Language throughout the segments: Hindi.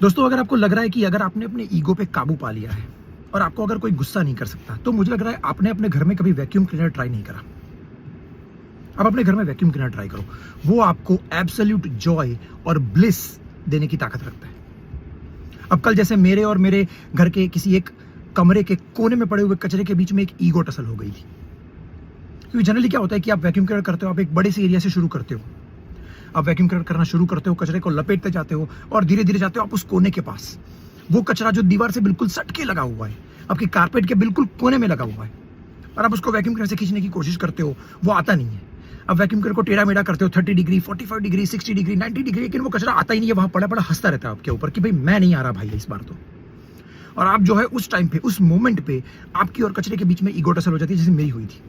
दोस्तों, अगर आपको लग रहा है कि अगर आपने अपने ईगो पे काबू पा लिया है और आपको अगर कोई गुस्सा नहीं कर सकता, तो मुझे लग रहा है आपने अपने घर में कभी वैक्यूम क्लीनर ट्राई नहीं करा। आप अपने घर में वैक्यूम क्लीनर ट्राई करो, वो आपको एब्सोल्यूट जॉय और ब्लिस देने की ताकत रखता है। अब कल जैसे मेरे और मेरे घर के किसी एक कमरे के कोने में पड़े हुए कचरे के बीच में एक ईगो टसल हो गई थी। क्योंकि जनरली क्या होता है कि आप वैक्यूम क्लीनर करते हो, आप एक बड़े से एरिया से शुरू करते हो, आप वैक्यूम क्लीनर करना शुरू करते हो, कचरे को लपेटते जाते हो और धीरे धीरे जाते हो आप उस कोने के पास। वो कचरा जो दीवार से बिल्कुल सट के लगा हुआ है, आपके कारपेट के बिल्कुल कोने में लगा हुआ है, और आप उसको वैक्यूम क्लीनर से खींचने की कोशिश करते हो, वो आता नहीं है। अब वैक्यूम क्लीनर को टेढ़ा मेढ़ा करते हो, 30 डिग्री, 45 डिग्री, 60 डिग्री, 90 डिग्री, लेकिन वो कचरा आता ही नहीं है। वहां पड़ा पड़ा हंसता रहता है आपके ऊपर कि भाई मैं नहीं आ रहा भाई इस बार तो। और आप जो है उस टाइम पे, उस मोमेंट पे आपकी और कचरे के बीच में ईगो टसल हो जाती है, जैसे मेरी हुई थी।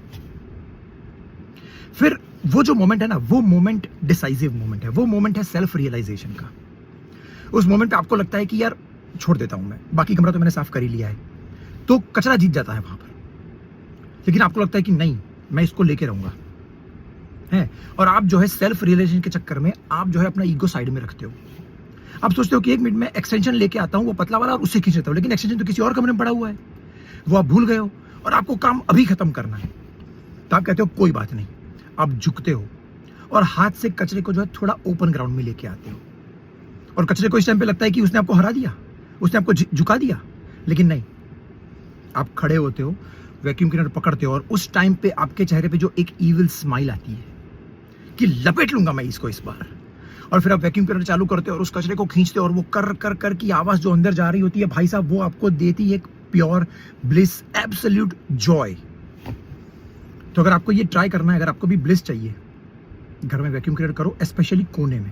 फिर वो जो मोमेंट है ना, वो मोमेंट डिसाइसिव मोमेंट है, वो मोमेंट है सेल्फ रियलाइजेशन का। उस मोमेंट पे आपको लगता है कि यार छोड़ देता हूं मैं, बाकी कमरा तो मैंने साफ कर ही लिया है, तो कचरा जीत जाता है वहां पर। लेकिन आपको लगता है कि नहीं, मैं इसको लेके रहूंगा है, और आप जो है सेल्फ रियलाइजेशन के चक्कर में आप जो है अपना ईगो साइड में रखते हो। आप सोचते हो कि 1 मिनट में एक्सटेंशन लेके आता हूं, वो पतला वाला, और उससे खींच लेता हूं, लेकिन एक्सटेंशन तो किसी और कमरे में पड़ा हुआ है, वो आप भूल गए हो और आपको काम अभी खत्म करना है। तो आप कहते हो कोई बात नहीं, आप झुकते हो और हाथ से कचरे को जो है थोड़ा ओपन ग्राउंड में लेके आते हो, और कचरे को इस टाइम पे लगता है कि उसने आपको हरा दिया, उसने आपको झुका दिया, लेकिन नहीं। आप खड़े होते हो, वैक्यूम क्लीनर पकड़ते हो, और उस टाइम पे आपके चेहरे पे जो एक इविल स्माइल आती है कि लपेट लूंगा मैं इसको इस बार। और फिर आप वैक्यूम क्लीनर चालू करते हो और उस कचरे को खींचते हो, और वो कर कर कर की आवाज जो अंदर जा रही होती है, भाई साहब, वो आपको देती है एक प्योर ब्लिस, एब्सोल्यूट जॉय। तो अगर आपको ये ट्राई करना है, अगर आपको भी ब्लिस चाहिए, घर में वैक्यूम क्लीनर करो, स्पेशली कोने में।